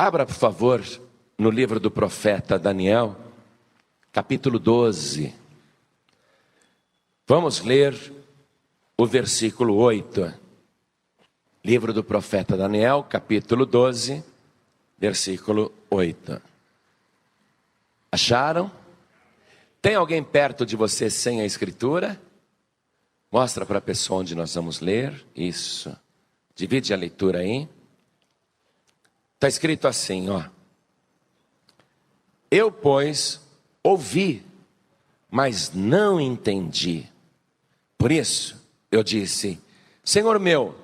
Abra, por favor, no livro do profeta Daniel, capítulo 12. Vamos ler o versículo 8. Livro do profeta Daniel, capítulo 12, versículo 8. Acharam? Tem alguém perto de você sem a escritura? Mostra para a pessoa onde nós vamos ler. Isso. Divide a leitura aí. Está escrito assim, ó. Eu, pois, ouvi, mas não entendi. Por isso, eu disse, Senhor meu,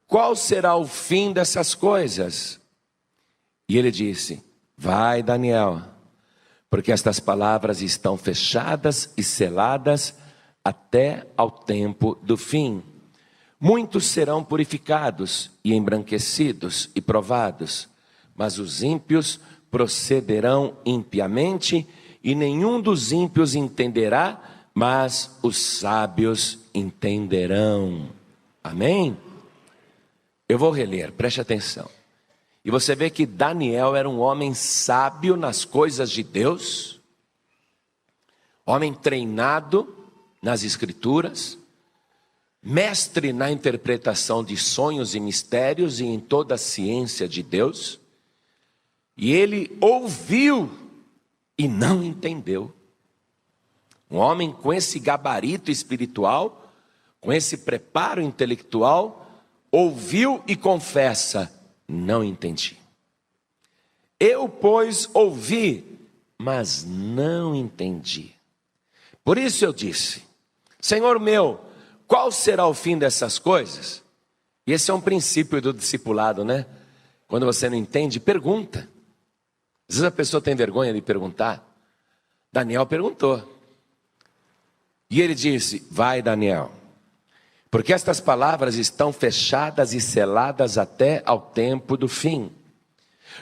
qual será o fim dessas coisas? E ele disse, vai, Daniel, porque estas palavras estão fechadas e seladas até ao tempo do fim. Muitos serão purificados e embranquecidos e provados, mas os ímpios procederão impiamente, e nenhum dos ímpios entenderá, mas os sábios entenderão. Amém? Eu vou reler, preste atenção. E você vê que Daniel era um homem sábio nas coisas de Deus, homem treinado nas escrituras, mestre na interpretação de sonhos e mistérios e em toda a ciência de Deus. E ele ouviu e não entendeu. Um homem com esse gabarito espiritual, com esse preparo intelectual, ouviu e confessa, não entendi. Eu, pois, ouvi, mas não entendi. Por isso eu disse, Senhor meu, qual será o fim dessas coisas? E esse é um princípio do discipulado, né? Quando você não entende, pergunta. Às vezes a pessoa tem vergonha de perguntar. Daniel perguntou. E ele disse, vai, Daniel, porque estas palavras estão fechadas e seladas até ao tempo do fim.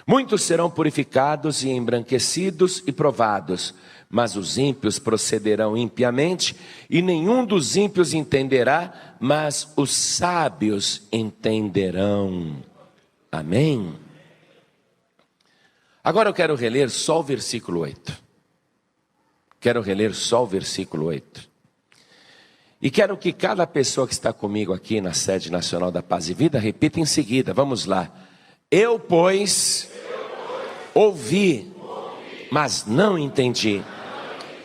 Muitos serão purificados e embranquecidos e provados, mas os ímpios procederão impiamente, e nenhum dos ímpios entenderá, mas os sábios entenderão. Amém? Agora eu quero reler só o versículo 8. Quero reler só o versículo 8. E quero que cada pessoa que está comigo aqui na sede nacional da Paz e Vida repita em seguida. Vamos lá. Eu, pois, ouvi, mas não entendi.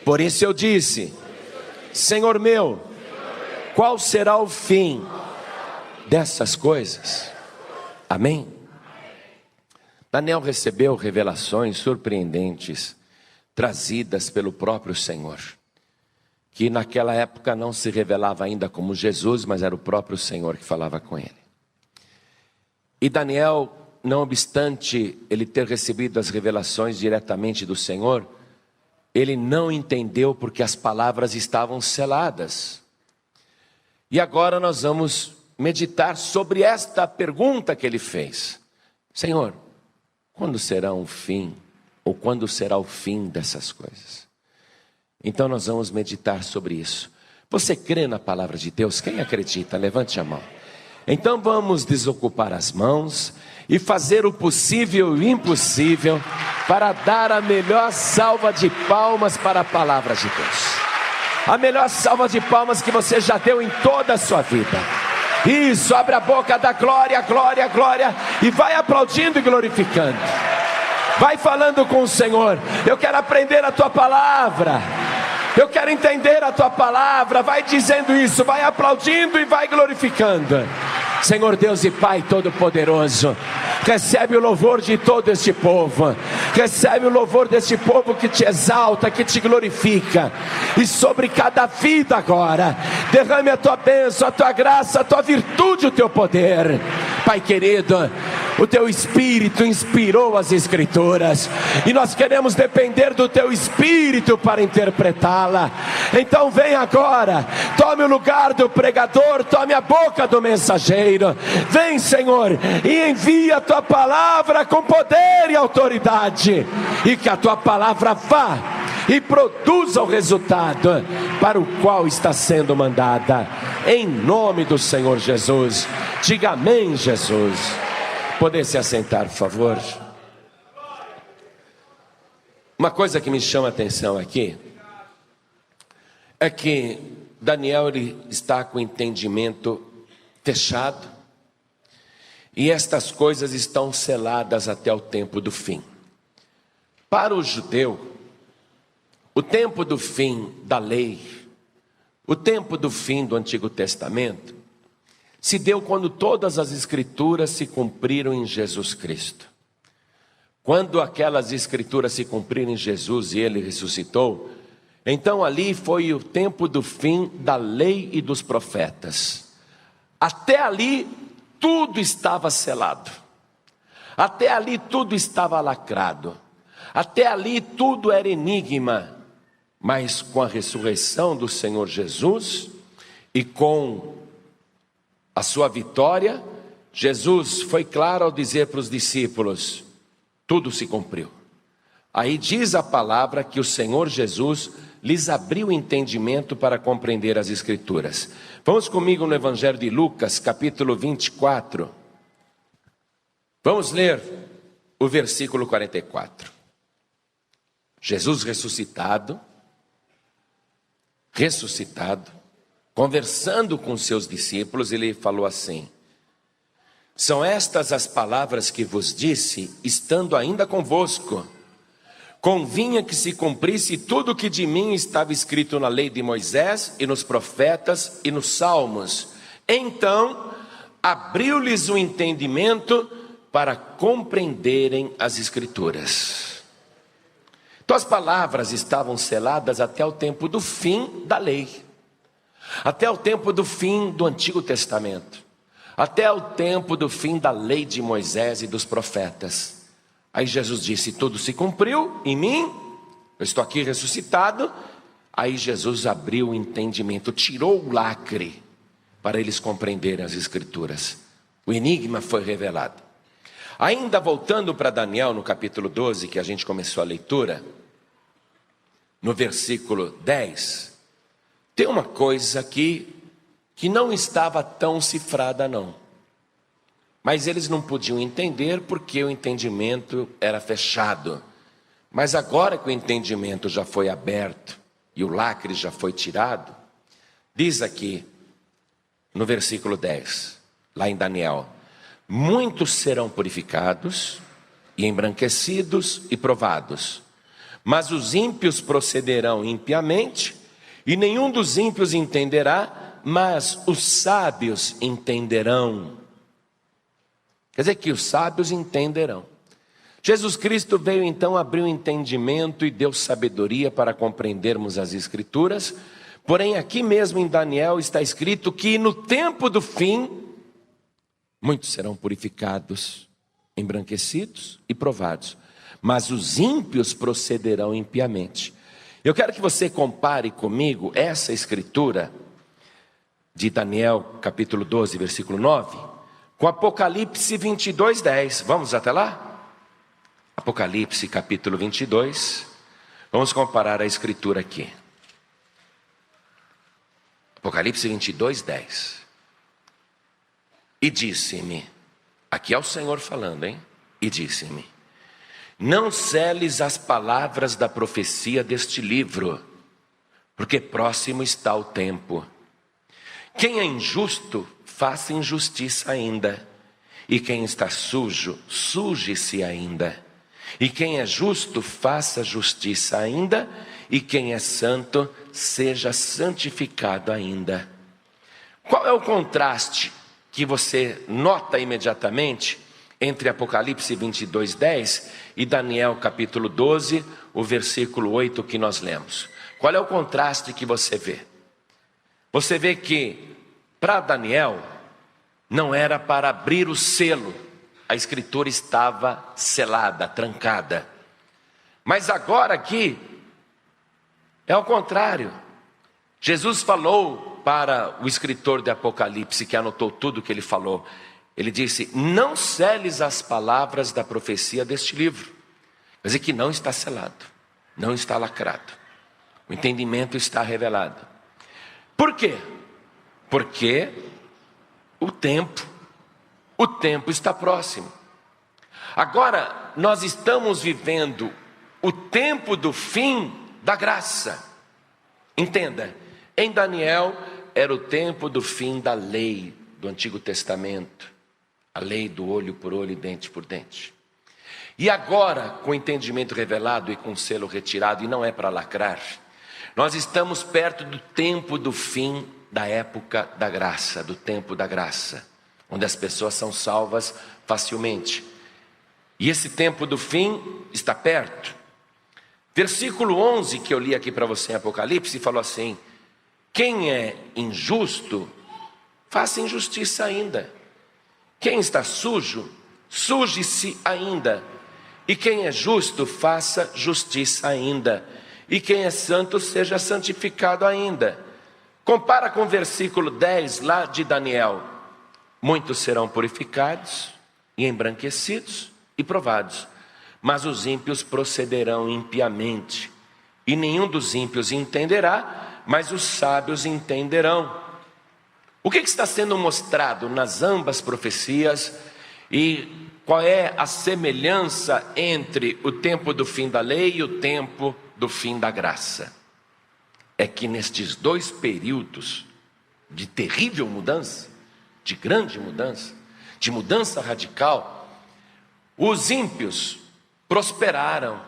Por isso eu disse, Senhor meu, qual será o fim dessas coisas? Amém? Daniel recebeu revelações surpreendentes, trazidas pelo próprio Senhor, que naquela época não se revelava ainda como Jesus, mas era o próprio Senhor que falava com ele. E Daniel, não obstante ele ter recebido as revelações diretamente do Senhor, ele não entendeu porque as palavras estavam seladas. E agora nós vamos meditar sobre esta pergunta que ele fez. Senhor, quando será o fim? Ou quando será o fim dessas coisas? Então nós vamos meditar sobre isso. Você crê na palavra de Deus? Quem acredita? Levante a mão. Então vamos desocupar as mãos e fazer o possível e o impossível para dar a melhor salva de palmas para a palavra de Deus. A melhor salva de palmas que você já deu em toda a sua vida. Isso, abre a boca, dá glória, glória, glória, e vai aplaudindo e glorificando. Vai falando com o Senhor. Eu quero aprender a tua palavra. Eu quero entender a tua palavra. Vai dizendo isso, vai aplaudindo e vai glorificando. Senhor Deus e Pai Todo-Poderoso, recebe o louvor de todo este povo. Recebe o louvor deste povo que te exalta, que te glorifica. E sobre cada vida agora, derrame a tua bênção, a tua graça, a tua virtude, o teu poder. Pai querido, o teu Espírito inspirou as Escrituras, e nós queremos depender do teu Espírito para interpretá-la. Então vem agora, tome o lugar do pregador, tome a boca do mensageiro. Vem, Senhor, e envia a tua palavra com poder e autoridade, e que a tua palavra vá e produza o resultado para o qual está sendo mandada, em nome do Senhor Jesus. Diga amém, Jesus. Poder se assentar, por favor. Uma coisa que me chama a atenção aqui é que Daniel ele está com o entendimento fechado e estas coisas estão seladas até o tempo do fim. Para o judeu, o tempo do fim da lei, o tempo do fim do Antigo Testamento, se deu quando todas as escrituras se cumpriram em Jesus Cristo. Quando aquelas escrituras se cumpriram em Jesus e ele ressuscitou, então ali foi o tempo do fim da lei e dos profetas. Até ali tudo estava selado. Até ali tudo estava lacrado. Até ali tudo era enigma. Mas com a ressurreição do Senhor Jesus e com a sua vitória, Jesus foi claro ao dizer para os discípulos: tudo se cumpriu. Aí diz a palavra que o Senhor Jesus lhes abriu o entendimento para compreender as Escrituras. Vamos comigo no Evangelho de Lucas, capítulo 24. Vamos ler o versículo 44. Jesus ressuscitado, conversando com seus discípulos, ele falou assim: são estas as palavras que vos disse, estando ainda convosco. Convinha que se cumprisse tudo o que de mim estava escrito na lei de Moisés, e nos profetas, e nos salmos. Então, abriu-lhes o entendimento para compreenderem as Escrituras. Então as palavras estavam seladas até o tempo do fim da lei, até o tempo do fim do Antigo Testamento, até o tempo do fim da lei de Moisés e dos profetas. Aí Jesus disse: tudo se cumpriu em mim, eu estou aqui ressuscitado. Aí Jesus abriu o entendimento, tirou o lacre para eles compreenderem as Escrituras. O enigma foi revelado. Ainda voltando para Daniel no capítulo 12, que a gente começou a leitura, no versículo 10, tem uma coisa aqui que não estava tão cifrada não. Mas eles não podiam entender porque o entendimento era fechado. Mas agora que o entendimento já foi aberto e o lacre já foi tirado, diz aqui no versículo 10, lá em Daniel: muitos serão purificados e embranquecidos e provados, mas os ímpios procederão impiamente, e nenhum dos ímpios entenderá, mas os sábios entenderão. Quer dizer que os sábios entenderão. Jesus Cristo veio então abrir o entendimento e deu sabedoria para compreendermos as Escrituras. Porém aqui mesmo em Daniel está escrito que no tempo do fim, muitos serão purificados, embranquecidos e provados, mas os ímpios procederão impiamente. Eu quero que você compare comigo essa escritura de Daniel capítulo 12, versículo 9, com Apocalipse 22, 10. Vamos até lá? Apocalipse capítulo 22. Vamos comparar a escritura aqui. Apocalipse 22, 10. E disse-me, aqui é o Senhor falando, hein? E disse-me: não seles as palavras da profecia deste livro, porque próximo está o tempo. Quem é injusto, faça injustiça ainda, e quem está sujo, suje-se ainda, e quem é justo, faça justiça ainda, e quem é santo, seja santificado ainda. Qual é o contraste que você nota imediatamente entre Apocalipse 22, 10 e Daniel capítulo 12, o versículo 8 que nós lemos? Qual é o contraste que você vê? Você vê que para Daniel não era para abrir o selo, a escritura estava selada, trancada. Mas agora aqui é ao contrário. Jesus falou para o escritor de Apocalipse, que anotou tudo o que ele falou. Ele disse: não seles as palavras da profecia deste livro. Quer dizer que não está selado, não está lacrado. O entendimento está revelado. Por quê? Porque o tempo está próximo. Agora nós estamos vivendo o tempo do fim da graça. Entenda, em Daniel era o tempo do fim da lei do Antigo Testamento, a lei do olho por olho e dente por dente. E agora, com o entendimento revelado e com o selo retirado, e não é para lacrar, nós estamos perto do tempo do fim da época da graça, do tempo da graça, onde as pessoas são salvas facilmente. E esse tempo do fim está perto. Versículo 11 que eu li aqui para você em Apocalipse, falou assim: quem é injusto, faça injustiça ainda. Quem está sujo, suje-se ainda. E quem é justo, faça justiça ainda. E quem é santo, seja santificado ainda. Compara com o versículo 10 lá de Daniel. Muitos serão purificados e embranquecidos e provados, mas os ímpios procederão impiamente. E nenhum dos ímpios entenderá, mas os sábios entenderão. O que está sendo mostrado nas ambas profecias e qual é a semelhança entre o tempo do fim da lei e o tempo do fim da graça? É que nestes dois períodos de terrível mudança, de grande mudança, de mudança radical, os ímpios prosperaram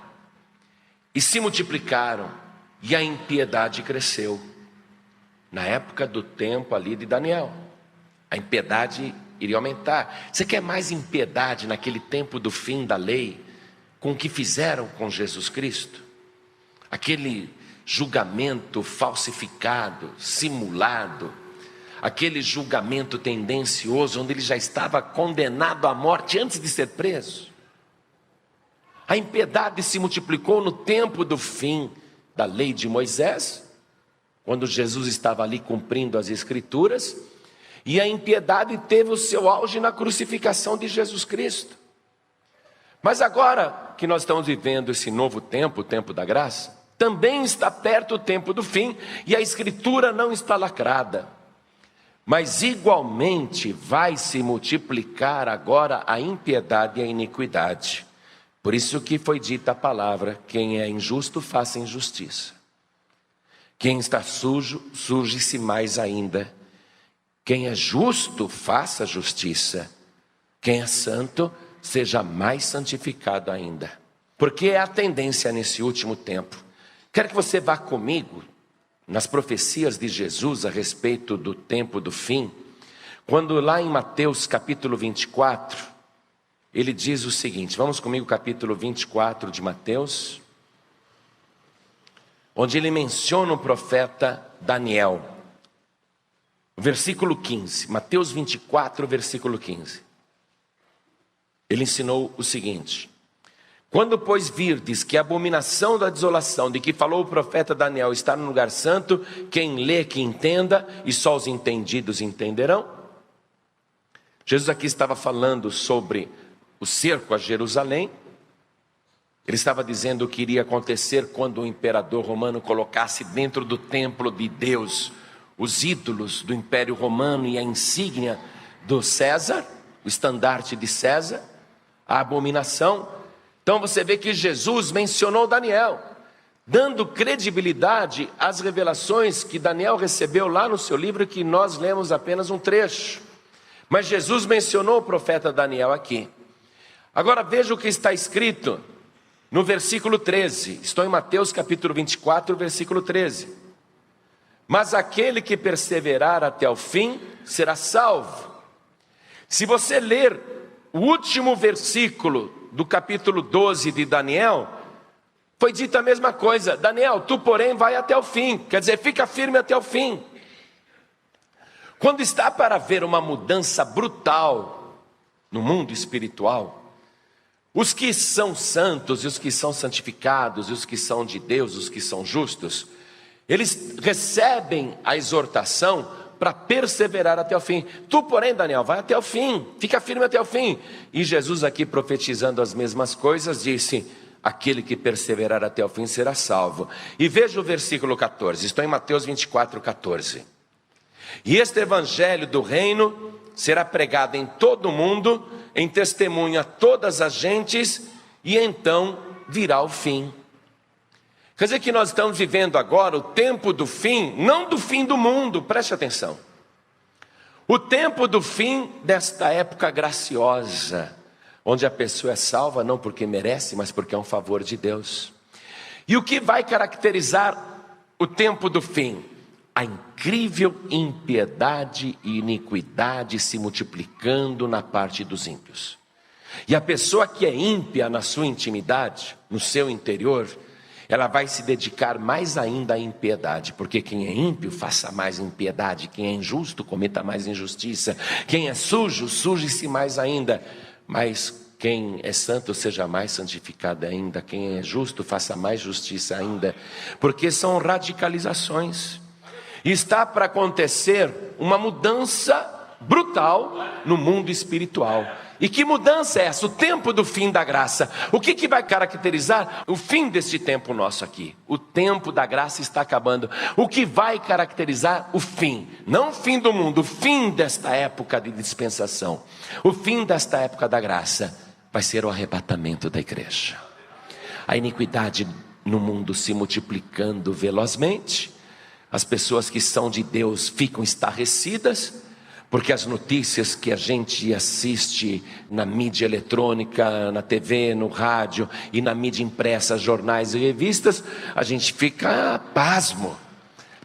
e se multiplicaram e a impiedade cresceu. Na época do tempo ali de Daniel, a impiedade iria aumentar. Você quer mais impiedade naquele tempo do fim da lei, com o que fizeram com Jesus Cristo? Aquele julgamento falsificado, simulado, aquele julgamento tendencioso, onde ele já estava condenado à morte antes de ser preso. A impiedade se multiplicou no tempo do fim da lei de Moisés, quando Jesus estava ali cumprindo as Escrituras, e a impiedade teve o seu auge na crucificação de Jesus Cristo. Mas agora que nós estamos vivendo esse novo tempo, o tempo da graça, também está perto o tempo do fim, e a Escritura não está lacrada. Mas igualmente vai se multiplicar agora a impiedade e a iniquidade. Por isso que foi dita a palavra: quem é injusto, faça injustiça. Quem está sujo, suje-se mais ainda. Quem é justo, faça justiça. Quem é santo, seja mais santificado ainda. Porque é a tendência nesse último tempo. Quero que você vá comigo nas profecias de Jesus a respeito do tempo do fim. Quando lá em Mateus capítulo 24, ele diz o seguinte, vamos comigo capítulo 24 de Mateus, onde ele menciona o profeta Daniel. Versículo 15, Mateus 24, versículo 15. Ele ensinou o seguinte: quando, pois, virdes que a abominação da desolação de que falou o profeta Daniel está no lugar santo, quem lê que entenda, e só os entendidos entenderão. Jesus aqui estava falando sobre o cerco a Jerusalém. Ele estava dizendo o que iria acontecer quando o imperador romano colocasse dentro do templo de Deus os ídolos do Império Romano e a insígnia do César, o estandarte de César, a abominação. Então você vê que Jesus mencionou Daniel, dando credibilidade às revelações que Daniel recebeu lá no seu livro, que nós lemos apenas um trecho. Mas Jesus mencionou o profeta Daniel aqui. Agora veja o que está escrito no versículo 13. Estou em Mateus capítulo 24, versículo 13. Mas aquele que perseverar até o fim será salvo. Se você ler o último versículo do capítulo 12 de Daniel, foi dita a mesma coisa. Daniel, tu porém vai até o fim. Quer dizer, fica firme até o fim. Quando está para haver uma mudança brutal no mundo espiritual, os que são santos e os que são santificados, e os que são de Deus, os que são justos, eles recebem a exortação para perseverar até o fim. Tu, porém, Daniel, vai até o fim, fica firme até o fim. E Jesus aqui, profetizando as mesmas coisas, disse: aquele que perseverar até o fim será salvo. E veja o versículo 14, estou em Mateus 24, 14. E este evangelho do reino será pregado em todo o mundo, em testemunho a todas as gentes, e então virá o fim. Quer dizer que nós estamos vivendo agora o tempo do fim, não do fim do mundo, preste atenção. O tempo do fim desta época graciosa, onde a pessoa é salva não porque merece, mas porque é um favor de Deus. E o que vai caracterizar o tempo do fim? A incrível impiedade e iniquidade se multiplicando na parte dos ímpios. E a pessoa que é ímpia na sua intimidade, no seu interior, ela vai se dedicar mais ainda à impiedade, porque quem é ímpio faça mais impiedade, quem é injusto cometa mais injustiça, quem é sujo, suje-se mais ainda, mas quem é santo seja mais santificado ainda, quem é justo faça mais justiça ainda, porque são radicalizações. E está para acontecer uma mudança brutal no mundo espiritual. E que mudança é essa? O tempo do fim da graça. O que vai caracterizar o fim deste tempo nosso aqui? O tempo da graça está acabando. O que vai caracterizar o fim? Não o fim do mundo, o fim desta época de dispensação. O fim desta época da graça vai ser o arrebatamento da igreja. A iniquidade no mundo se multiplicando velozmente. As pessoas que são de Deus ficam estarrecidas, porque as notícias que a gente assiste na mídia eletrônica, na TV, no rádio e na mídia impressa, jornais e revistas, a gente fica pasmo,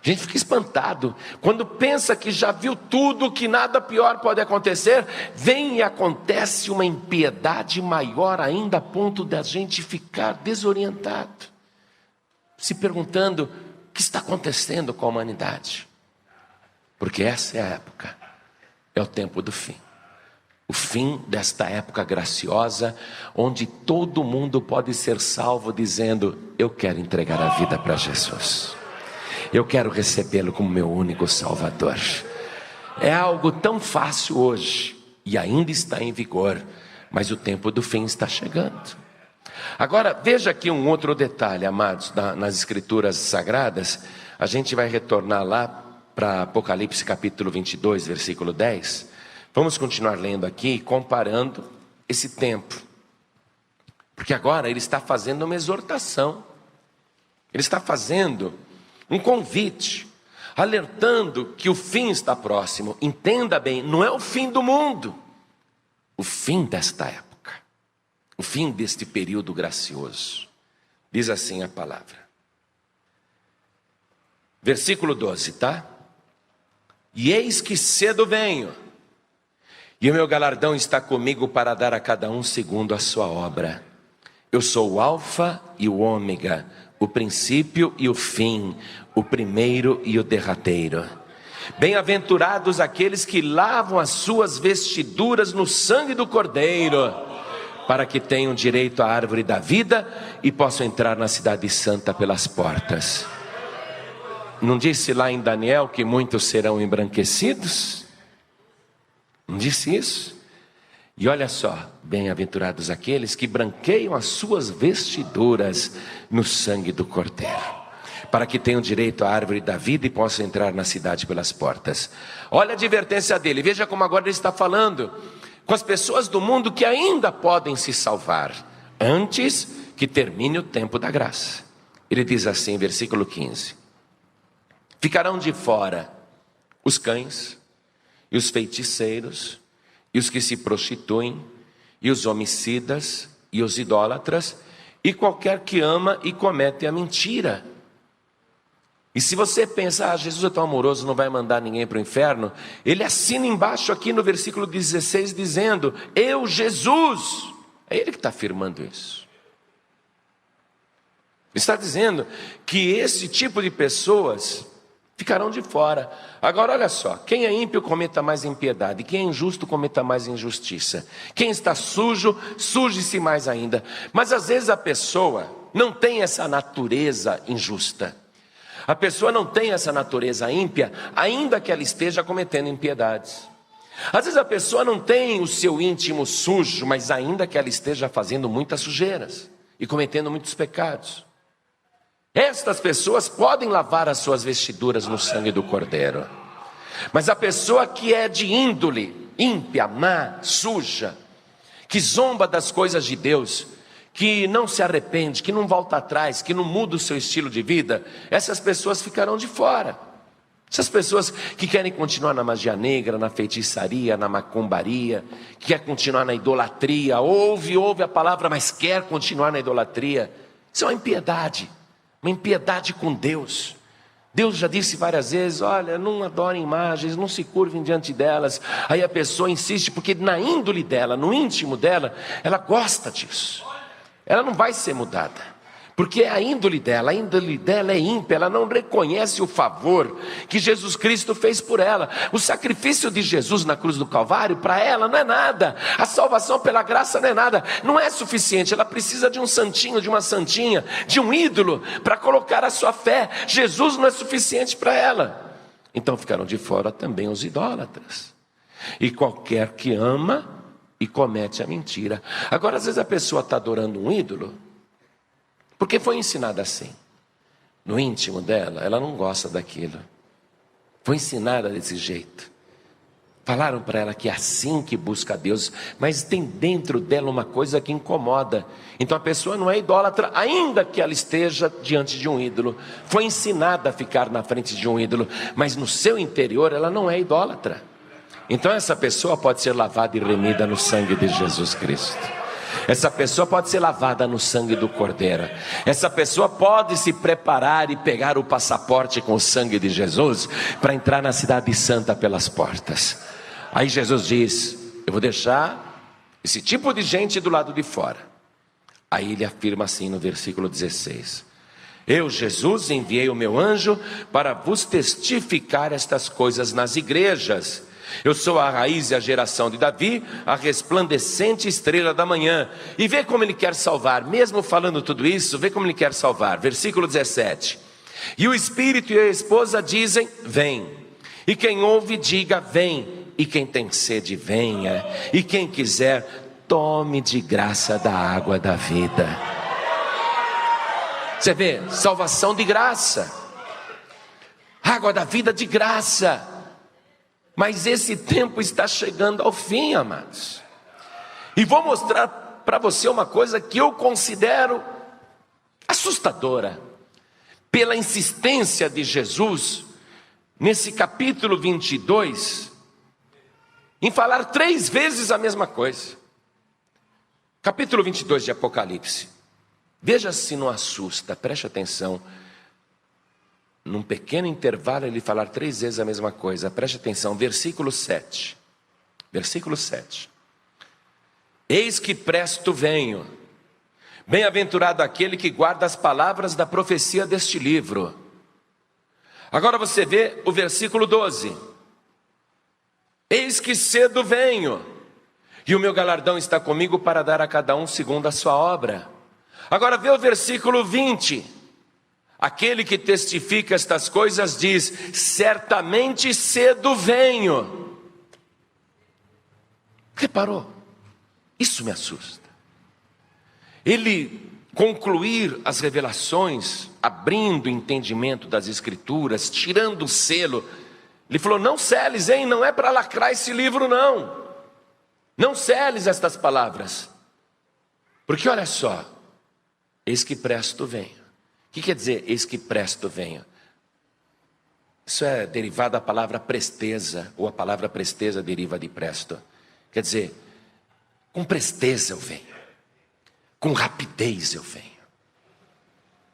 a gente fica espantado. Quando pensa que já viu tudo, que nada pior pode acontecer, vem e acontece uma impiedade maior ainda, a ponto da gente ficar desorientado, se perguntando o que está acontecendo com a humanidade. Porque essa é a época. É o tempo do fim. O fim desta época graciosa, onde todo mundo pode ser salvo dizendo: eu quero entregar a vida para Jesus. Eu quero recebê-lo como meu único Salvador. É algo tão fácil hoje e ainda está em vigor, mas o tempo do fim está chegando. Agora, veja aqui um outro detalhe, amados, nas Escrituras Sagradas. A gente vai retornar lá para Apocalipse capítulo 22, versículo 10. Vamos continuar lendo aqui, comparando esse tempo. Porque agora ele está fazendo uma exortação. Ele está fazendo um convite, alertando que o fim está próximo. Entenda bem, não é o fim do mundo. O fim desta época. O fim deste período gracioso. Diz assim a palavra. Versículo 12, tá? E eis que cedo venho, e o meu galardão está comigo para dar a cada um segundo a sua obra. Eu sou o alfa e o ômega, o princípio e o fim, o primeiro e o derradeiro. Bem-aventurados aqueles que lavam as suas vestiduras no sangue do Cordeiro, para que tenham direito à árvore da vida e possam entrar na cidade santa pelas portas. Não disse lá em Daniel que muitos serão embranquecidos? Não disse isso? E olha só, bem-aventurados aqueles que branqueiam as suas vestiduras no sangue do Cordeiro, para que tenham direito à árvore da vida e possam entrar na cidade pelas portas. Olha a advertência dele, veja como agora ele está falando com as pessoas do mundo que ainda podem se salvar, antes que termine o tempo da graça. Ele diz assim, versículo 15. Ficarão de fora os cães, e os feiticeiros, e os que se prostituem, e os homicidas, e os idólatras, e qualquer que ama e comete a mentira. E se você pensa, Jesus é tão amoroso, não vai mandar ninguém para o inferno, ele assina embaixo aqui no versículo 16, dizendo: eu, Jesus. É ele que está afirmando isso. Ele está dizendo que esse tipo de pessoas ficarão de fora. Agora olha só, quem é ímpio cometa mais impiedade, quem é injusto cometa mais injustiça, quem está sujo, suje-se mais ainda. Mas às vezes a pessoa não tem essa natureza injusta, a pessoa não tem essa natureza ímpia, ainda que ela esteja cometendo impiedades. Às vezes a pessoa não tem o seu íntimo sujo, mas ainda que ela esteja fazendo muitas sujeiras e cometendo muitos pecados. Estas pessoas podem lavar as suas vestiduras no sangue do Cordeiro. Mas a pessoa que é de índole ímpia, má, suja, que zomba das coisas de Deus, que não se arrepende, que não volta atrás, que não muda o seu estilo de vida, essas pessoas ficarão de fora. Essas pessoas que querem continuar na magia negra, na feitiçaria, na macumbaria, que quer continuar na idolatria, ouve a palavra, mas quer continuar na idolatria. Isso é uma impiedade com Deus. Deus já disse várias vezes, olha, não adorem imagens, não se curvem diante delas. Aí a pessoa insiste, porque na índole dela, no íntimo dela, ela gosta disso. Ela não vai ser mudada. Porque a índole dela é ímpia, ela não reconhece o favor que Jesus Cristo fez por ela. O sacrifício de Jesus na cruz do Calvário, para ela não é nada. A salvação pela graça não é nada, não é suficiente. Ela precisa de um santinho, de uma santinha, de um ídolo, para colocar a sua fé. Jesus não é suficiente para ela. Então ficaram de fora também os idólatras. E qualquer que ama e comete a mentira. Agora, às vezes a pessoa está adorando um ídolo, porque foi ensinada assim. No íntimo dela, ela não gosta daquilo. Foi ensinada desse jeito. Falaram para ela que é assim que busca Deus, mas tem dentro dela uma coisa que incomoda. Então a pessoa não é idólatra, ainda que ela esteja diante de um ídolo. Foi ensinada a ficar na frente de um ídolo, mas no seu interior ela não é idólatra. Então essa pessoa pode ser lavada e remida no sangue de Jesus Cristo. Essa pessoa pode ser lavada no sangue do Cordeiro. Essa pessoa pode se preparar e pegar o passaporte com o sangue de Jesus para entrar na cidade santa pelas portas. Aí Jesus diz, eu vou deixar esse tipo de gente do lado de fora. Aí ele afirma assim no versículo 16. Eu, Jesus, enviei o meu anjo para vos testificar estas coisas nas igrejas. Eu sou a raiz e a geração de Davi, a resplandecente estrela da manhã. E vê como ele quer salvar, mesmo falando tudo isso, vê como ele quer salvar. Versículo 17. E o Espírito e a esposa dizem, vem. E quem ouve, diga, vem. E quem tem sede, venha. E quem quiser, tome de graça da água da vida. Você vê, salvação de graça. Água da vida de graça. Mas esse tempo está chegando ao fim, amados. E vou mostrar para você uma coisa que eu considero assustadora. Pela insistência de Jesus, nesse capítulo 22, em falar 3 vezes a mesma coisa. Capítulo 22 de Apocalipse. Veja se não assusta, preste atenção. Num pequeno intervalo ele falar 3 vezes a mesma coisa. Preste atenção, versículo 7. Versículo 7. Eis que presto venho. Bem-aventurado aquele que guarda as palavras da profecia deste livro. Agora você vê o versículo 12. Eis que cedo venho, e o meu galardão está comigo para dar a cada um segundo a sua obra. Agora vê o versículo 20. Aquele que testifica estas coisas diz, certamente cedo venho. Reparou? Isso me assusta. Ele concluir as revelações, abrindo o entendimento das escrituras, tirando o selo. Ele falou, não seles, hein? Não é para lacrar esse livro não. Não seles estas palavras. Porque olha só, eis que presto venho. O que quer dizer, eis que presto venho? Isso é derivado da palavra presteza, ou a palavra presteza deriva de presto. Quer dizer, com presteza eu venho, com rapidez eu venho,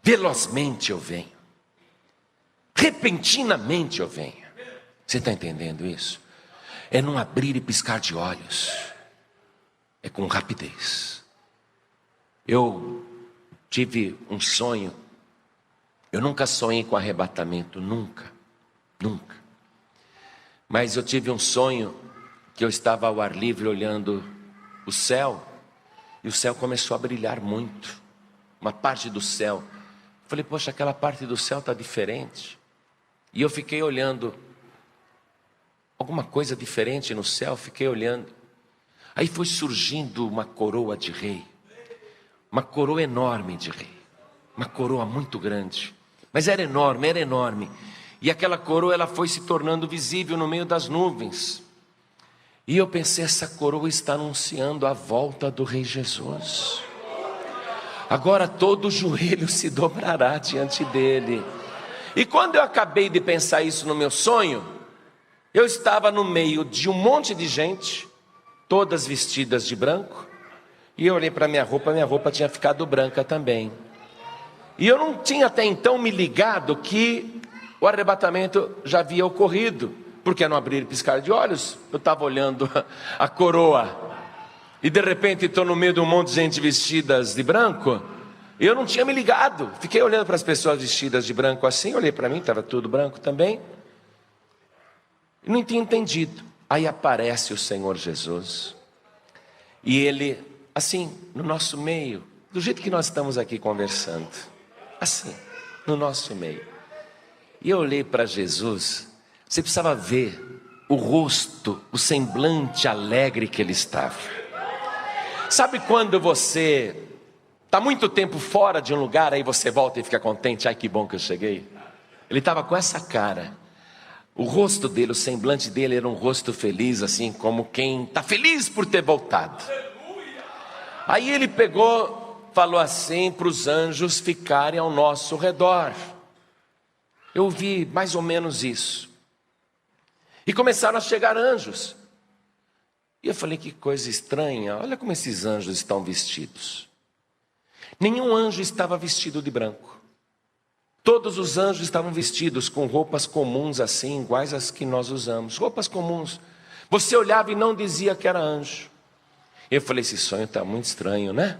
velozmente eu venho, repentinamente eu venho. Você está entendendo isso? É num abrir e piscar de olhos, é com rapidez. Eu tive um sonho. Eu nunca sonhei com arrebatamento, nunca. Mas eu tive um sonho que eu estava ao ar livre olhando o céu, e o céu começou a brilhar muito, uma parte do céu. Falei, poxa, aquela parte do céu está diferente. E eu fiquei olhando, alguma coisa diferente no céu, fiquei olhando. Aí foi surgindo uma coroa de rei, uma coroa enorme de rei, uma coroa muito grande. Mas era enorme. E aquela coroa ela foi se tornando visível no meio das nuvens. E eu pensei, essa coroa está anunciando a volta do Rei Jesus. agora todo joelho se dobrará diante dele. E quando eu acabei de pensar isso no meu sonho, eu estava no meio de um monte de gente, todas vestidas de branco, e eu olhei para minha roupa tinha ficado branca também. E eu não tinha até então me ligado que o arrebatamento já havia ocorrido, porque no abrir e piscar de olhos, eu estava olhando a coroa, e de repente estou no meio de um monte de gente vestidas de branco. Eu não tinha me ligado, fiquei olhando para as pessoas vestidas de branco assim, olhei para mim, estava tudo branco também, e não tinha entendido. Aí aparece o Senhor Jesus, e Ele, assim, no nosso meio, do jeito que nós estamos aqui conversando, assim, no nosso meio. E eu olhei para Jesus, você precisava ver o rosto, o semblante alegre que Ele estava. Sabe quando você está muito tempo fora de um lugar, aí você volta e fica contente, ai que bom que eu cheguei? Ele estava com essa cara, o rosto dele, o semblante dele era um rosto feliz, assim como quem está feliz por ter voltado. Aí ele pegou, falou assim para os anjos ficarem ao nosso redor. Eu vi mais ou menos isso. E começaram a chegar anjos. E eu falei, que coisa estranha, olha como esses anjos estão vestidos. Nenhum anjo estava vestido de branco. Todos os anjos estavam vestidos com roupas comuns assim, iguais às que nós usamos. Roupas comuns. Você olhava e não dizia que era anjo. Eu falei, esse sonho está muito estranho, né?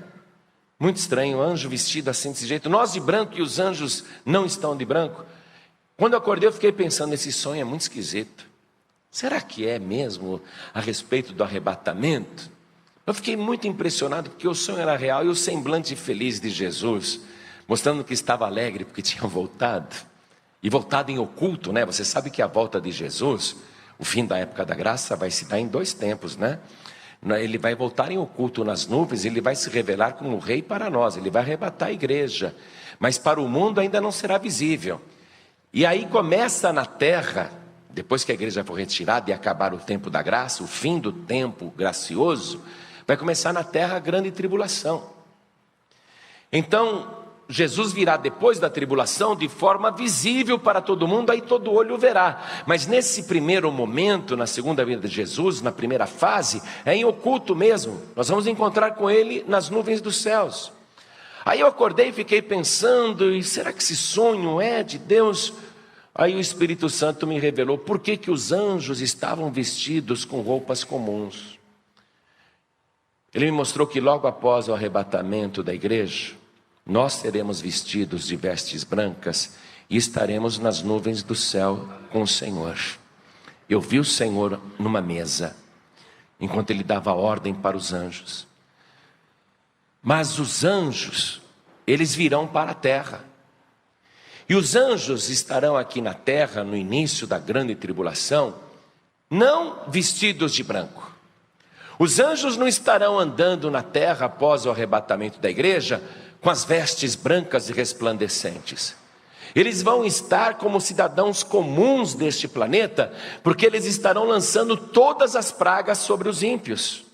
Muito estranho, anjo vestido assim desse jeito. Nós de branco e os anjos não estão de branco. Quando eu acordei eu fiquei pensando, esse sonho é muito esquisito. Será que é mesmo a respeito do arrebatamento? Eu fiquei muito impressionado porque o sonho era real e o semblante feliz de Jesus, mostrando que estava alegre porque tinha voltado. E voltado em oculto, né? Você sabe que a volta de Jesus, o fim da época da graça, vai se dar em 2 tempos, né? Ele vai voltar em oculto nas nuvens, ele vai se revelar como rei para nós, ele vai arrebatar a igreja, mas para o mundo ainda não será visível. E aí começa na terra, depois que a igreja for retirada e acabar o tempo da graça, o fim do tempo gracioso, vai começar na terra a grande tribulação. Então, Jesus virá depois da tribulação de forma visível para todo mundo, aí todo olho verá. Mas nesse primeiro momento, na segunda vinda de Jesus, na primeira fase, é em oculto mesmo. Nós vamos encontrar com Ele nas nuvens dos céus. Aí eu acordei e fiquei pensando, e será que esse sonho é de Deus? Aí o Espírito Santo me revelou por que os anjos estavam vestidos com roupas comuns. Ele me mostrou que logo após o arrebatamento da igreja, nós seremos vestidos de vestes brancas e estaremos nas nuvens do céu com o Senhor. Eu vi o Senhor numa mesa, enquanto Ele dava ordem para os anjos. Mas os anjos, eles virão para a terra. E os anjos estarão aqui na terra no início da grande tribulação, não vestidos de branco. Os anjos não estarão andando na terra após o arrebatamento da igreja com as vestes brancas e resplandecentes. Eles vão estar como cidadãos comuns deste planeta, porque eles estarão lançando todas as pragas sobre os ímpios.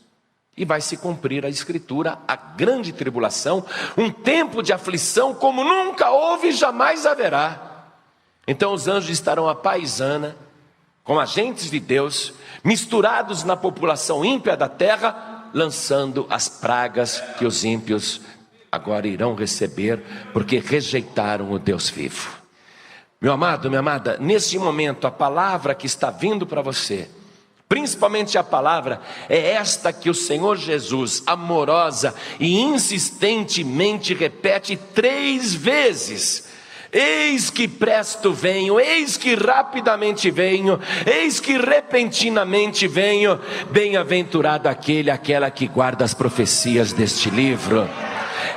E vai se cumprir a escritura, a grande tribulação, um tempo de aflição como nunca houve e jamais haverá. Então os anjos estarão à paisana, com agentes de Deus, misturados na população ímpia da terra, lançando as pragas que os ímpios agora irão receber, porque rejeitaram o Deus vivo. Meu amado, minha amada, nesse momento a palavra que está vindo para você, principalmente a palavra, é esta que o Senhor Jesus, amorosa e insistentemente repete 3 vezes. Eis que presto venho, eis que rapidamente venho, eis que repentinamente venho. Bem-aventurado aquela que guarda as profecias deste livro.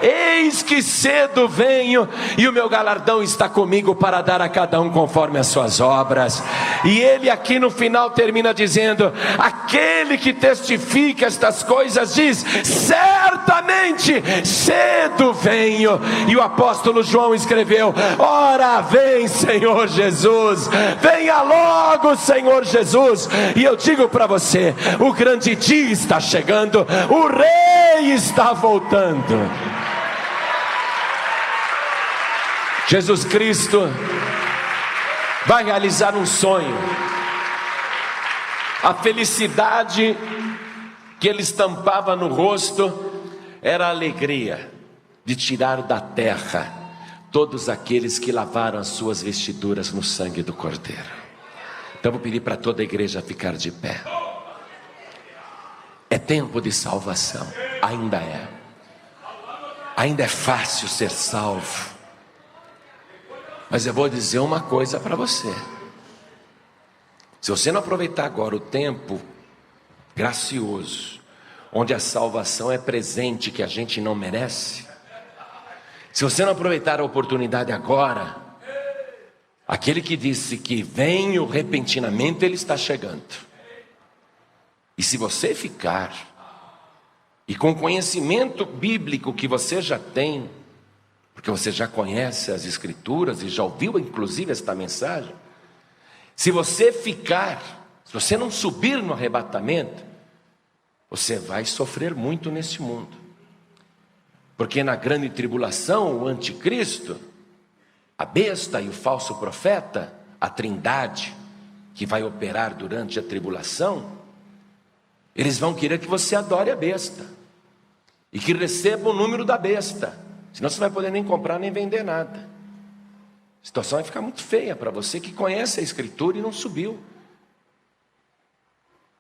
Eis que cedo venho, e o meu galardão está comigo para dar a cada um conforme as suas obras. E ele aqui no final termina dizendo, aquele que testifica estas coisas diz, certamente cedo venho. E o apóstolo João escreveu, ora vem Senhor Jesus, venha logo Senhor Jesus. E eu digo para você, o grande dia está chegando, o rei está voltando. Jesus Cristo vai realizar um sonho. A felicidade que ele estampava no rosto era a alegria de tirar da terra todos aqueles que lavaram as suas vestiduras no sangue do Cordeiro. Então vou pedir para toda a igreja ficar de pé. É tempo de salvação, ainda é. Ainda é fácil ser salvo. Mas eu vou dizer uma coisa para você. Se você não aproveitar agora o tempo gracioso, onde a salvação é presente que a gente não merece, se você não aproveitar a oportunidade agora, aquele que disse que venho repentinamente, ele está chegando. E se você ficar, e com o conhecimento bíblico que você já tem, porque você já conhece as Escrituras e já ouviu inclusive esta mensagem, se você ficar, se você não subir no arrebatamento, você vai sofrer muito nesse mundo. Porque na grande tribulação, o anticristo, a besta e o falso profeta, a trindade que vai operar durante a tribulação, eles vão querer que você adore a besta e que receba o número da besta, senão você não vai poder nem comprar nem vender nada. A situação vai ficar muito feia para você que conhece a Escritura e não subiu.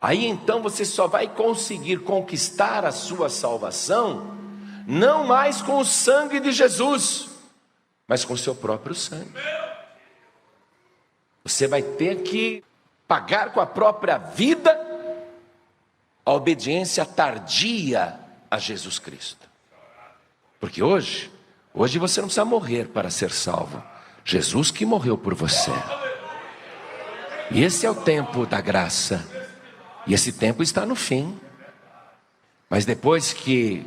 Aí então você só vai conseguir conquistar a sua salvação, não mais com o sangue de Jesus, mas com o seu próprio sangue. Você vai ter que pagar com a própria vida a obediência tardia a Jesus Cristo. Porque hoje você não precisa morrer para ser salvo. Jesus que morreu por você. E esse é o tempo da graça. E esse tempo está no fim. Mas depois que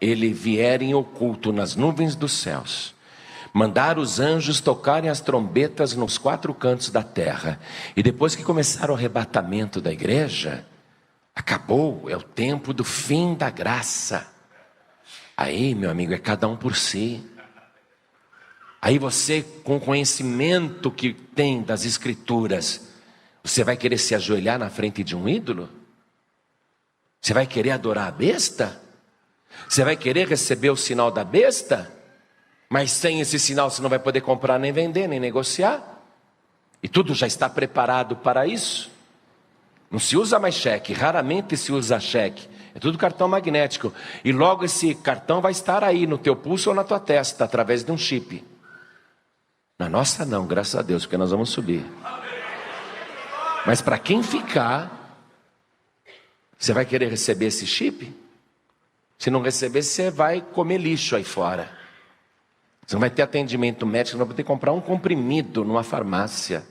ele vier em oculto nas nuvens dos céus, mandar os anjos tocarem as trombetas nos 4 cantos da terra, e depois que começar o arrebatamento da igreja, acabou, é o tempo do fim da graça. Aí, meu amigo, é cada um por si. Aí você, com o conhecimento que tem das Escrituras, você vai querer se ajoelhar na frente de um ídolo? Você vai querer adorar a besta? Você vai querer receber o sinal da besta? Mas sem esse sinal você não vai poder comprar, nem vender, nem negociar? E tudo já está preparado para isso? Não se usa mais cheque, raramente se usa cheque. É tudo cartão magnético. E logo esse cartão vai estar aí no teu pulso ou na tua testa, através de um chip. Na nossa não, graças a Deus, porque nós vamos subir. Mas para quem ficar, você vai querer receber esse chip? Se não receber, você vai comer lixo aí fora. Você não vai ter atendimento médico, você não vai poder comprar um comprimido numa farmácia.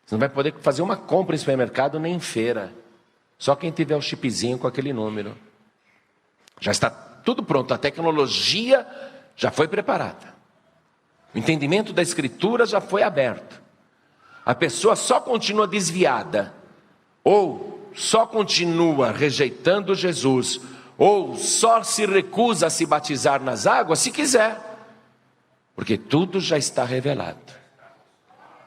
Você não vai poder fazer uma compra em supermercado nem em feira. Só quem tiver o chipzinho com aquele número. Já está tudo pronto, a tecnologia já foi preparada. O entendimento da Escritura já foi aberto. A pessoa só continua desviada, ou só continua rejeitando Jesus, ou só se recusa a se batizar nas águas se quiser. Porque tudo já está revelado.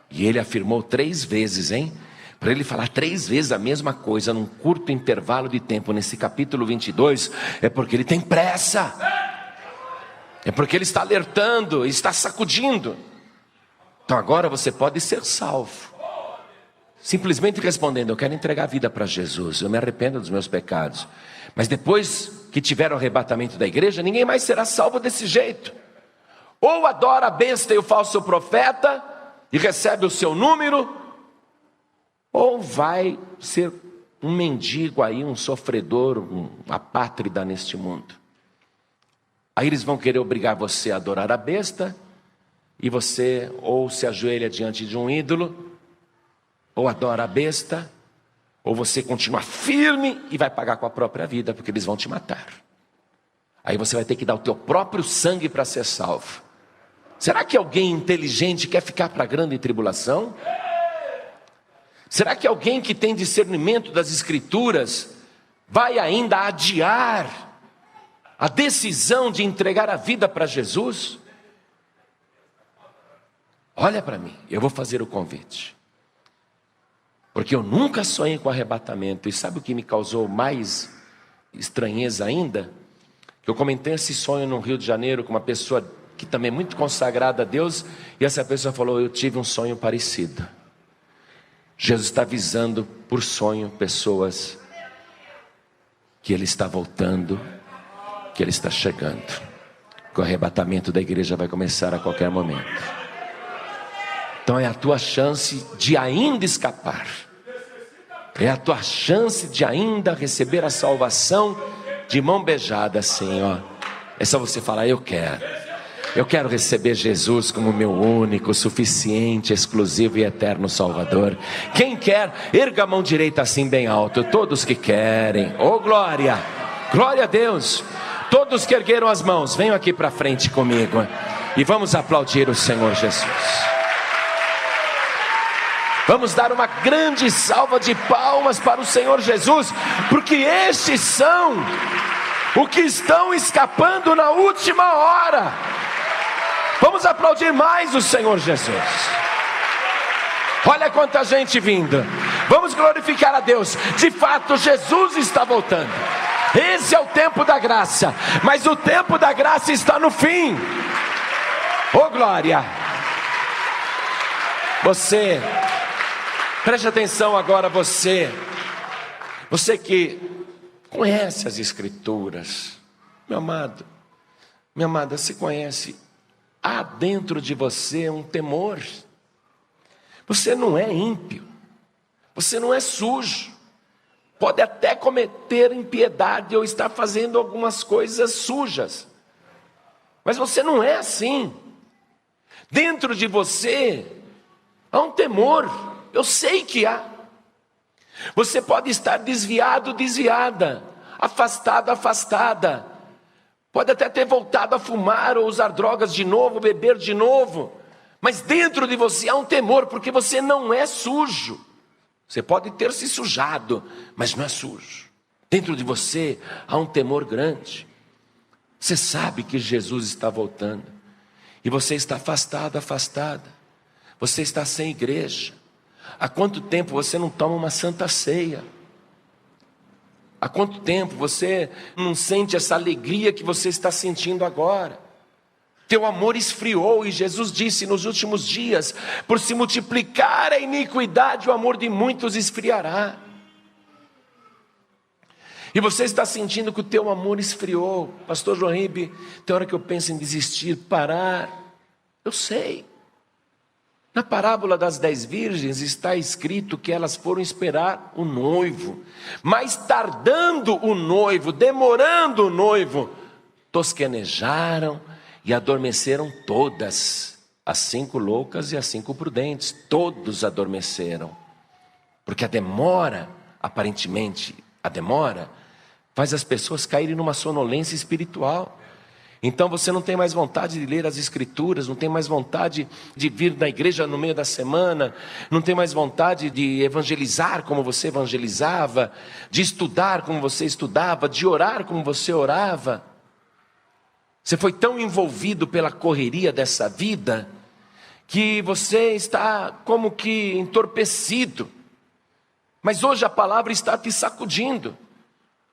E ele afirmou 3 vezes, hein? Para ele falar 3 vezes a mesma coisa num curto intervalo de tempo, nesse capítulo 22, é porque ele tem pressa. É porque ele está alertando, está sacudindo. Então agora você pode ser salvo. Simplesmente respondendo: eu quero entregar a vida para Jesus, eu me arrependo dos meus pecados. Mas depois que tiver o arrebatamento da igreja, ninguém mais será salvo desse jeito. Ou adora a besta e o falso profeta e recebe o seu número, ou vai ser um mendigo aí, um sofredor, um apátrida neste mundo. Aí eles vão querer obrigar você a adorar a besta, e você ou se ajoelha diante de um ídolo, ou adora a besta, ou você continua firme e vai pagar com a própria vida, porque eles vão te matar. Aí você vai ter que dar o teu próprio sangue para ser salvo. Será que alguém inteligente quer ficar para a grande tribulação? Será que alguém que tem discernimento das Escrituras vai ainda adiar a decisão de entregar a vida para Jesus? olha para mim, eu vou fazer o convite. Porque eu nunca sonhei com arrebatamento. E sabe o que me causou mais estranheza ainda? Que eu comentei esse sonho no Rio de Janeiro com uma pessoa que também é muito consagrada a Deus. E essa pessoa falou, eu tive um sonho parecido. Jesus está avisando por sonho pessoas que Ele está voltando, que Ele está chegando. Que o arrebatamento da igreja vai começar a qualquer momento. Então é a tua chance de ainda escapar. É a tua chance de ainda receber a salvação de mão beijada assim, ó. É só você falar, eu quero receber Jesus como meu único, suficiente, exclusivo e eterno Salvador. Quem quer, erga a mão direita assim bem alto. Todos que querem, oh glória, glória a Deus. Todos que ergueram as mãos, venham aqui para frente comigo e vamos aplaudir o Senhor Jesus. Vamos dar uma grande salva de palmas para o Senhor Jesus, porque estes são os que estão escapando na última hora. Vamos aplaudir mais o Senhor Jesus. Olha quanta gente vindo. Vamos glorificar a Deus. De fato, Jesus está voltando. Esse é o tempo da graça, mas o tempo da graça está no fim. Oh glória. Você, preste atenção agora, você que conhece as Escrituras, meu amado, minha amada, você conhece, há dentro de você um temor. Você não é ímpio, você não é sujo, pode até cometer impiedade ou estar fazendo algumas coisas sujas, mas você não é assim. Dentro de você há um temor, eu sei que há. Você pode estar desviado, desviada, afastado, afastada, pode até ter voltado a fumar ou usar drogas de novo, beber de novo, mas dentro de você há um temor, porque você não é sujo. Você pode ter se sujado, mas não é sujo. Dentro de você há um temor grande. Você sabe que Jesus está voltando, e você está afastado, afastada, você está sem igreja. Há quanto tempo você não toma uma santa ceia? Há quanto tempo você não sente essa alegria que você está sentindo agora? Teu amor esfriou, e Jesus disse nos últimos dias, por se multiplicar a iniquidade, o amor de muitos esfriará. E você está sentindo que o teu amor esfriou. Pastor João Ribe, tem hora que eu penso em desistir, parar. Eu sei. Na parábola das 10 virgens está escrito que elas foram esperar o noivo, mas tardando o noivo, demorando o noivo, tosquenejaram e adormeceram todas, as 5 loucas e as 5 prudentes, todos adormeceram, porque a demora, aparentemente, a demora faz as pessoas caírem numa sonolência espiritual. Então você não tem mais vontade de ler as Escrituras, não tem mais vontade de vir na igreja no meio da semana, não tem mais vontade de evangelizar como você evangelizava, de estudar como você estudava, de orar como você orava. Você foi tão envolvido pela correria dessa vida, que você está como que entorpecido. Mas hoje a palavra está te sacudindo.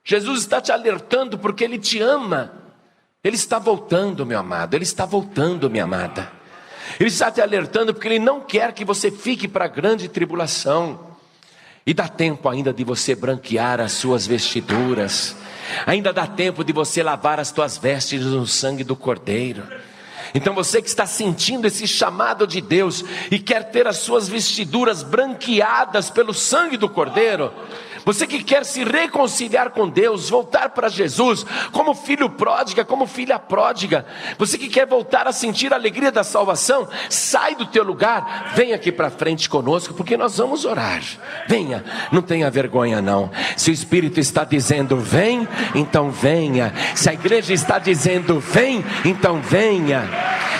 Jesus está te alertando porque Ele te ama. Ele está voltando, meu amado, Ele está voltando, minha amada. Ele está te alertando porque Ele não quer que você fique para a grande tribulação. E dá tempo ainda de você branquear as suas vestiduras. Ainda dá tempo de você lavar as tuas vestes no sangue do Cordeiro. Então você que está sentindo esse chamado de Deus e quer ter as suas vestiduras branqueadas pelo sangue do Cordeiro, você que quer se reconciliar com Deus, voltar para Jesus, como filho pródiga, como filha pródiga, você que quer voltar a sentir a alegria da salvação, sai do teu lugar, vem aqui para frente conosco, porque nós vamos orar. Venha, não tenha vergonha não. Se o Espírito está dizendo vem, então venha. Se a igreja está dizendo vem, então venha.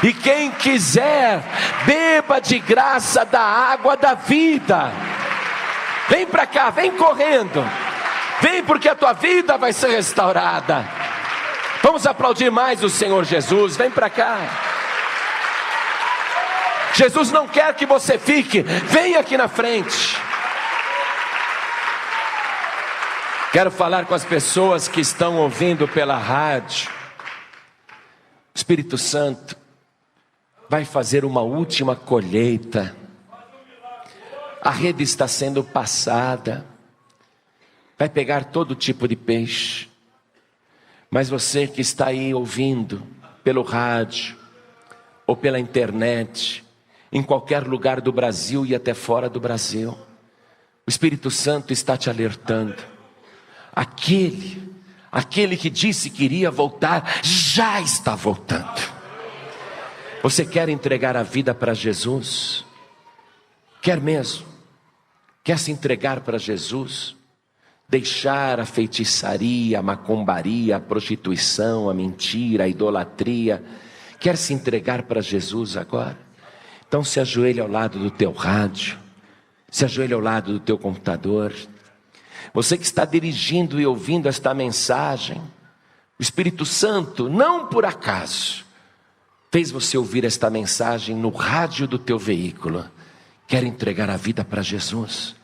E quem quiser, beba de graça da água da vida. Vem para cá, vem correndo. Vem, porque a tua vida vai ser restaurada. Vamos aplaudir mais o Senhor Jesus. Vem para cá. Jesus não quer que você fique. Vem aqui na frente. Quero falar com as pessoas que estão ouvindo pela rádio. O Espírito Santo vai fazer uma última colheita. A rede está sendo passada. Vai pegar todo tipo de peixe. Mas você que está aí ouvindo pelo rádio ou pela internet, em qualquer lugar do Brasil e até fora do Brasil, o Espírito Santo está te alertando. Aquele que disse que iria voltar, já está voltando. Você quer entregar a vida para Jesus? Quer mesmo? Quer se entregar para Jesus? Deixar a feitiçaria, a macumbaria, a prostituição, a mentira, a idolatria. Quer se entregar para Jesus agora? Então se ajoelhe ao lado do teu rádio. Se ajoelhe ao lado do teu computador. Você que está dirigindo e ouvindo esta mensagem, o Espírito Santo, não por acaso, fez você ouvir esta mensagem no rádio do teu veículo. Quer entregar a vida para Jesus?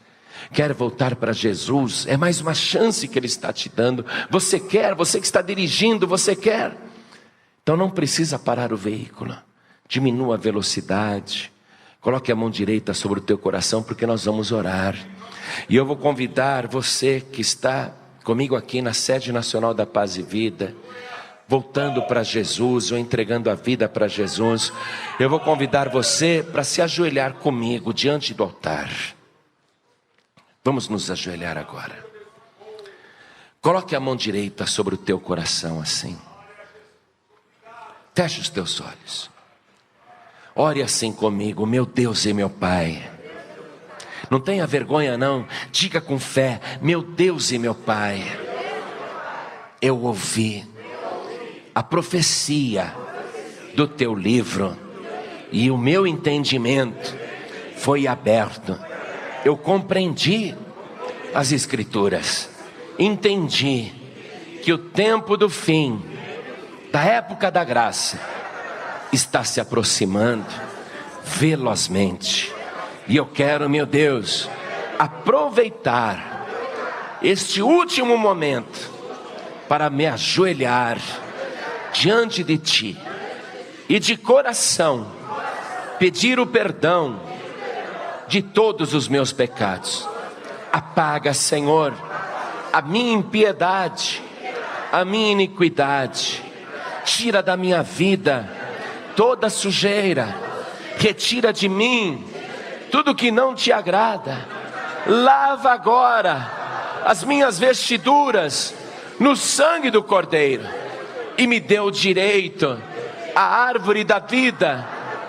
Quer voltar para Jesus? É mais uma chance que Ele está te dando. Você quer? Você que está dirigindo, você quer? Então não precisa parar o veículo. Diminua a velocidade. Coloque a mão direita sobre o teu coração, porque nós vamos orar. E eu vou convidar você que está comigo aqui na sede nacional da Paz e Vida, voltando para Jesus ou entregando a vida para Jesus. Eu vou convidar você para se ajoelhar comigo diante do altar. Vamos nos ajoelhar agora. Coloque a mão direita sobre o teu coração assim. Feche os teus olhos. Ore assim comigo: meu Deus e meu Pai. Não tenha vergonha não, diga com fé: meu Deus e meu Pai, eu ouvi a profecia do teu livro e o meu entendimento foi aberto. Eu compreendi as Escrituras, entendi que o tempo do fim, da época da graça, está se aproximando velozmente. E eu quero, meu Deus, aproveitar este último momento para me ajoelhar diante de Ti e de coração pedir o perdão de todos os meus pecados. Apaga, Senhor, a minha impiedade, a minha iniquidade. Tira da minha vida toda sujeira. Retira de mim tudo que não Te agrada. Lava agora as minhas vestiduras no sangue do Cordeiro e me dê o direito à árvore da vida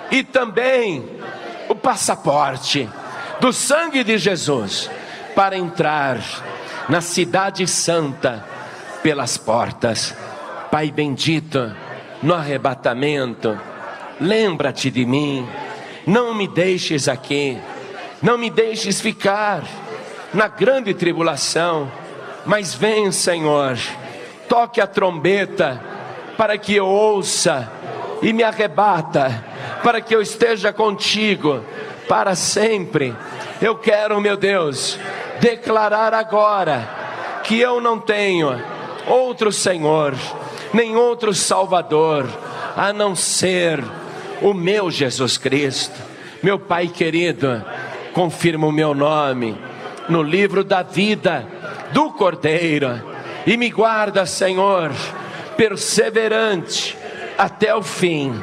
e também o passaporte do sangue de Jesus para entrar na cidade santa pelas portas. Pai bendito, no arrebatamento, lembra-te de mim. Não me deixes aqui, não me deixes ficar na grande tribulação, mas vem, Senhor, toque a trombeta para que eu ouça e me arrebata, para que eu esteja contigo para sempre. Eu quero, meu Deus, declarar agora que eu não tenho outro Senhor, nem outro Salvador, a não ser o meu Jesus Cristo. Meu Pai querido, confirma o meu nome no livro da vida do Cordeiro e me guarda, Senhor, perseverante até o fim,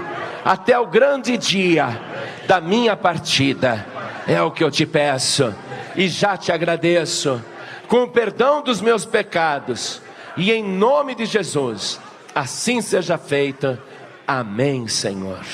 até o grande dia da minha partida. É o que eu te peço e já te agradeço, com o perdão dos meus pecados, e em nome de Jesus, assim seja feito. Amém, Senhor.